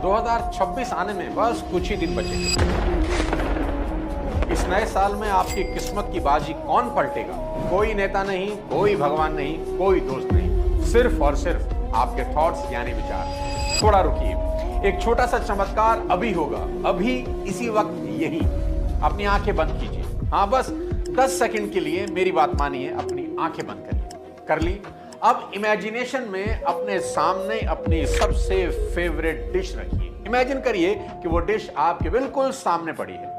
2026 आने में बस कुछ ही दिन बचे। इस नए साल में आपकी किस्मत की बाजी कौन पलटेगा? कोई नेता नहीं, कोई भगवान नहीं, कोई दोस्त नहीं, सिर्फ और सिर्फ आपके थॉट्स यानी विचार। थोड़ा रुकिए, एक छोटा सा चमत्कार अभी होगा, अभी इसी वक्त यही। अपनी आंखें बंद कीजिए। हाँ, बस 10 सेकंड के लिए मेरी बात मानिए, अपनी आंखें बंद करिए। कर ली? अब इमेजिनेशन में अपने सामने अपनी सबसे फेवरेट डिश रखिए। इमेजिन करिए कि वो डिश आपके बिल्कुल सामने पड़ी है।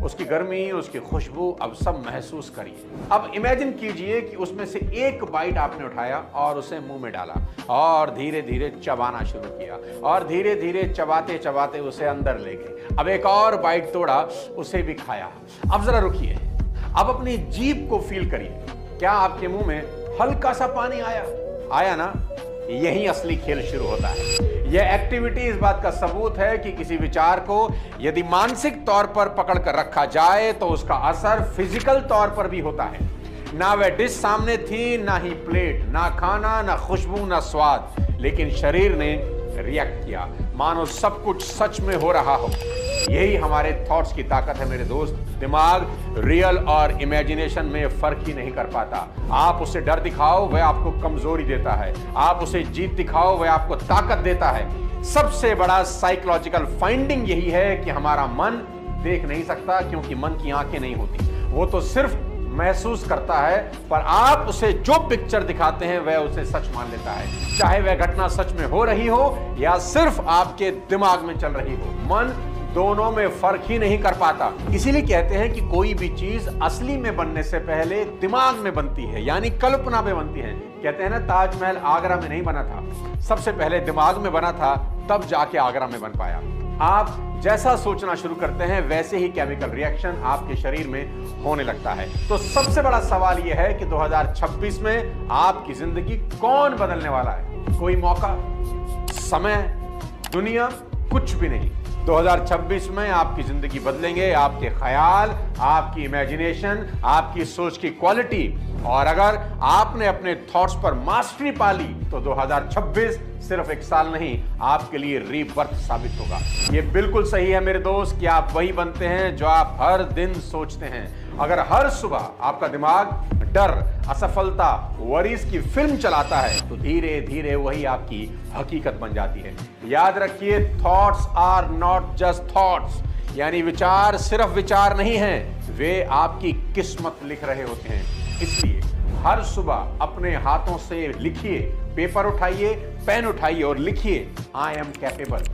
उसकी गर्मी, उसकी खुशबू अब सब महसूस करिए। अब इमेजिन कीजिए कि उसमें से एक बाइट आपने उठाया और उसे मुंह में डाला और धीरे धीरे चबाना शुरू किया और धीरे धीरे चबाते चबाते उसे अंदर ले गए। अब एक और बाइट तोड़ा, उसे भी खाया। अब जरा रुकिए, अब अपनी जीभ को फील करिए। क्या आपके मुंह में हल्का सा पानी आया ना? यही असली खेल शुरू होता है। यह एक्टिविटी इस बात का सबूत है कि किसी विचार को यदि मानसिक तौर पर पकड़ कर रखा जाए तो उसका असर फिजिकल तौर पर भी होता है। ना वह डिश सामने थी, ना ही प्लेट, ना खाना, ना खुशबू, ना स्वाद, लेकिन शरीर ने रिएक्ट किया, मानो सब कुछ सच में हो रहा हो। यही हमारे थॉट्स की ताकत है मेरे दोस्त। दिमाग रियल और इमेजिनेशन में फर्क ही नहीं कर पाता। आप उसे डर दिखाओ, वह आपको कमजोरी देता है। आप उसे जीत दिखाओ, वह आपको ताकत देता है। सबसे बड़ा साइकोलॉजिकल फाइंडिंग यही है कि हमारा मन देख नहीं सकता, क्योंकि मन की आंखें नहीं होती। वो तो सिर्फ महसूस करता है, पर आप उसे जो पिक्चर दिखाते हैं वह उसे सच मान लेता है, चाहे वह घटना सच में हो रही हो या सिर्फ आपके दिमाग में चल रही हो। मन दोनों में फर्क ही नहीं कर पाता। इसीलिए कहते हैं कि कोई भी चीज असली में बनने से पहले दिमाग में बनती है, यानी कल्पना में बनती है। कहते हैं ना, ताजमहल आगरा में नहीं बना था, सबसे पहले दिमाग में बना था, तब जाके आगरा में बन पाया। आप जैसा सोचना शुरू करते हैं वैसे ही केमिकल रिएक्शन आपके शरीर में होने लगता है। तो सबसे बड़ा सवाल यह है कि 2026 में आपकी जिंदगी कौन बदलने वाला है? कोई मौका, समय, दुनिया, कुछ भी नहीं। 2026 में आपकी जिंदगी बदलेंगे आपके ख्याल, आपकी इमेजिनेशन, आपकी सोच की क्वालिटी। और अगर आपने अपने थॉट्स पर मास्टरी पाली तो 2026 सिर्फ एक साल नहीं, आपके लिए रीबर्थ साबित होगा। ये बिल्कुल सही है मेरे दोस्त कि आप वही बनते हैं जो आप हर दिन सोचते हैं। अगर हर सुबह आपका दिमाग डर, असफलता, वरीज की फिल्म चलाता है तो धीरे धीरे वही आपकी हकीकत बन जाती है। याद रखिए, thoughts are not just thoughts, यानी विचार सिर्फ विचार नहीं हैं, वे आपकी किस्मत लिख रहे होते हैं। इसलिए हर सुबह अपने हाथों से लिखिए, पेपर उठाइए, पेन उठाइए और लिखिए, आई एम कैपेबल।